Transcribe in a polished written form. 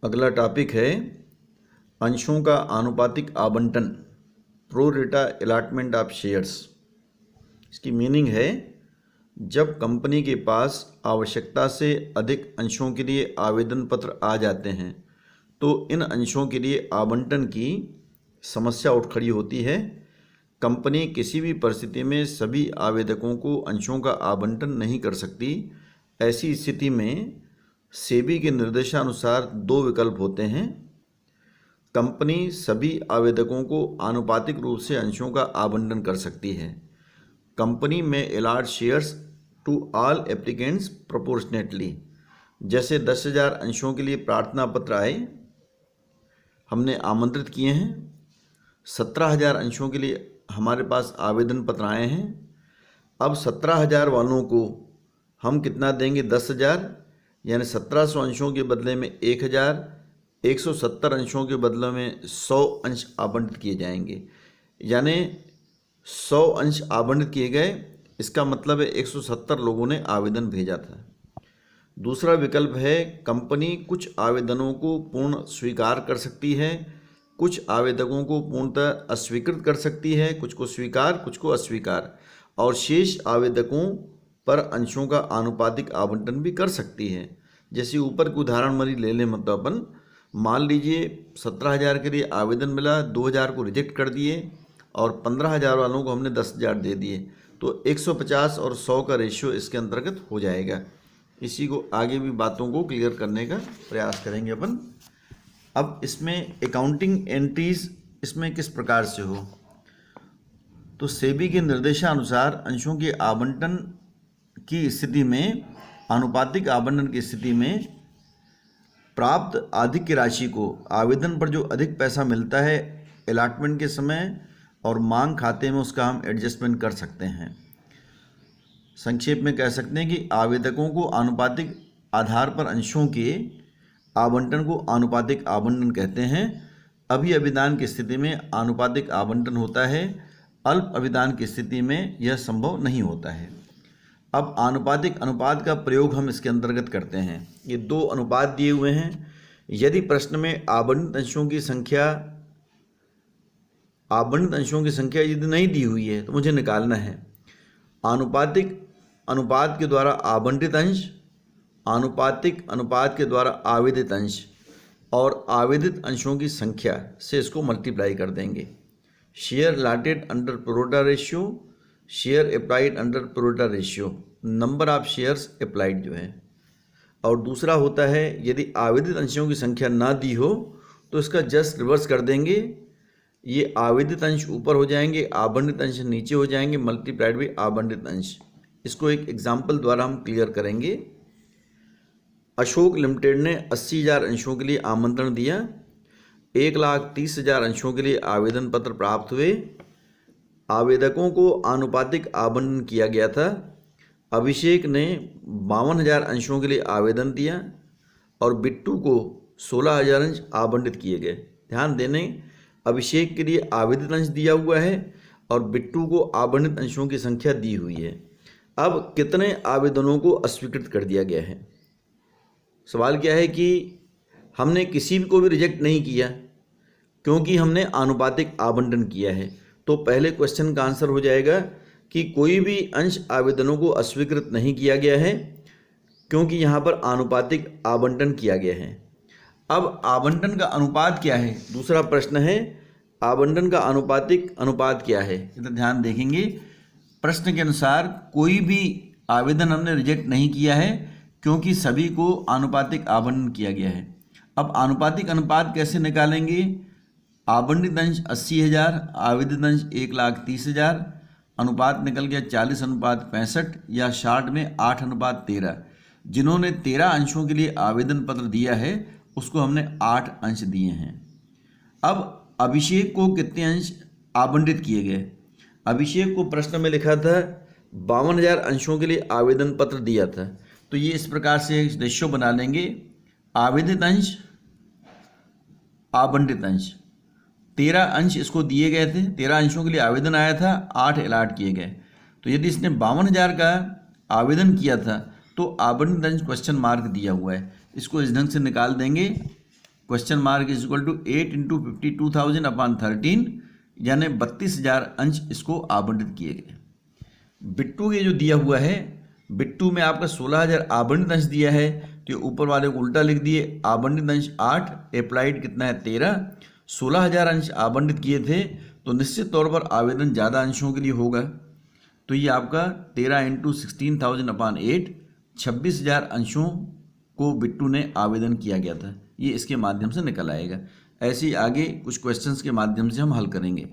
अगला टॉपिक है अंशों का आनुपातिक आवंटन, प्रो रेटा अलॉटमेंट ऑफ शेयर्स। इसकी मीनिंग है जब कंपनी के पास आवश्यकता से अधिक अंशों के लिए आवेदन पत्र आ जाते हैं तो इन अंशों के लिए आवंटन की समस्या उठ खड़ी होती है। कंपनी किसी भी परिस्थिति में सभी आवेदकों को अंशों का आवंटन नहीं कर सकती। ऐसी स्थिति में सेबी के निर्देशानुसार दो विकल्प होते हैं। कंपनी सभी आवेदकों को आनुपातिक रूप से अंशों का आवंटन कर सकती है। कंपनी में allot shares to all applicants proportionately. जैसे 10,000 अंशों के लिए प्रार्थना पत्र आए, हमने आमंत्रित किए हैं। 17,000 अंशों के लिए हमारे पास आवेदन पत्र आए हैं। अब 17,000 वालों को हम कितना देंगे? 10,000, यानी 1700 अंशों के बदले में 1,000, 170 अंशों के बदले में 100 अंश आवंटित किए जाएंगे। यानी 100 अंश आवंटित किए गए, इसका मतलब है 170 लोगों ने आवेदन भेजा था। दूसरा विकल्प है कंपनी कुछ आवेदनों को पूर्ण स्वीकार कर सकती है, कुछ आवेदकों को पूर्णतः अस्वीकृत कर सकती है, कुछ को स्वीकार कुछ को अस्वीकार, और शेष आवेदकों पर अंशों का आनुपातिक आवंटन भी कर सकती है। जैसे ऊपर की उदाहरण मरी ले लें, मतलब अपन मान लीजिए 17,000 के लिए आवेदन मिला, 2,000 को रिजेक्ट कर दिए और 15,000 वालों को हमने 10,000 दे दिए, तो 150 और 100 का रेशियो इसके अंतर्गत हो जाएगा। इसी को आगे भी बातों को क्लियर करने का प्रयास करेंगे अपन। अब इसमें अकाउंटिंग एंट्रीज इसमें किस प्रकार से हो, तो सेबी के निर्देशानुसार अंशों के आवंटन की स्थिति में, आनुपातिक आवंटन की स्थिति में प्राप्त अधिक की राशि को आवेदन पर जो अधिक पैसा मिलता है अलॉटमेंट के समय और मांग खाते में, उसका हम एडजस्टमेंट कर सकते हैं। संक्षेप में कह सकते हैं कि आवेदकों को आनुपातिक आधार पर अंशों के आवंटन को आनुपातिक आवंटन कहते हैं। अभी अभिदान की स्थिति में आनुपातिक आवंटन होता है, अल्प अभिदान की स्थिति में यह संभव नहीं होता है। अब आनुपातिक अनुपात का प्रयोग हम इसके अंतर्गत करते हैं। ये दो अनुपात दिए हुए हैं। यदि प्रश्न में आवंटित अंशों की संख्या यदि नहीं दी हुई है तो मुझे निकालना है आनुपातिक अनुपात के द्वारा आवंटित अंश, आनुपातिक अनुपात के द्वारा आवेदित अंश, और आवेदित अंशों की संख्या से इसको मल्टीप्लाई कर देंगे। Share allotted under pro rata ratio, share applied under pro rata ratio, number of shares applied जो है। और दूसरा होता है यदि आवेदित अंशों की संख्या ना दी हो तो इसका जस्ट रिवर्स कर देंगे। ये आवेदित अंश ऊपर हो जाएंगे, आवंटित अंश नीचे हो जाएंगे, मल्टीप्लाइड बाई आवंटित अंश। इसको एक एग्जाम्पल द्वारा हम क्लियर करेंगे। अशोक लिमिटेड ने 80,000 अंशों के लिए आमंत्रण दिया, 1,30,000 अंशों के लिए आवेदन पत्र प्राप्त हुए, आवेदकों को आनुपातिक आवंटन किया गया था। अभिषेक ने 52,000 अंशों के लिए आवेदन दिया और बिट्टू को 16,000 अंश आवंटित किए गए। ध्यान देने, अभिषेक के लिए आवेदित अंश दिया हुआ है और बिट्टू को आवंटित अंशों की संख्या दी हुई है। अब कितने आवेदनों को अस्वीकृत कर दिया गया है? सवाल क्या है कि हमने किसी को भी रिजेक्ट नहीं किया क्योंकि हमने आनुपातिक आवंटन किया है। तो पहले क्वेश्चन का आंसर हो जाएगा कि कोई भी अंश आवेदनों को अस्वीकृत नहीं किया गया है क्योंकि यहाँ पर आनुपातिक आवंटन किया गया है। अब आवंटन का अनुपात क्या है? दूसरा प्रश्न है आवंटन का आनुपातिक अनुपात क्या है? इधर ध्यान देखेंगे। प्रश्न के अनुसार कोई भी आवेदन हमने रिजेक्ट नहीं किया है क्योंकि सभी को आनुपातिक आवंटन किया गया है। अब आनुपातिक अनुपात कैसे निकालेंगे? आवंटित अंश 80,000, आवेदित अंश 1,30,000, अनुपात निकल गया 40:65 या 60 में 8:13। जिन्होंने 13 अंशों के लिए आवेदन पत्र दिया है उसको हमने 8 अंश दिए हैं। अब अभिषेक को कितने अंश आवंटित किए गए? अभिषेक को प्रश्न में लिखा था 52,000 अंशों के लिए आवेदन पत्र दिया था, तो ये इस प्रकार से रेशियो बना लेंगे। आवेदित अंश, आवंटित अंश, 13 अंश इसको दिए गए थे, 13 अंशों के लिए आवेदन आया था, 8 अलॉट किए गए। तो यदि इसने 52,000 का आवेदन किया था तो आवंटित अंश क्वेश्चन मार्क दिया हुआ है, इसको इस ढंग से निकाल देंगे। Question mark is equal to 8 into 52,000 upon 13, यानी 32,000 अंश इसको आवंटित किए गए। बिट्टू के जो दिया हुआ है, बिट्टू में आपका 16,000 आवंटित अंश दिया है, तो ऊपर वाले को उल्टा लिख दिए, आवंटित अंश 8, अप्लाइड कितना है 13, 16,000 अंश आवंटित किए थे, तो निश्चित तौर पर आवेदन ज़्यादा अंशों के लिए होगा। तो ये आपका 13 इंटू 16,000 अपॉन 8, 26,000 अंशों को बिट्टू ने आवेदन किया गया था। ये इसके माध्यम से निकल आएगा। ऐसे ही आगे कुछ क्वेश्चंस के माध्यम से हम हल करेंगे।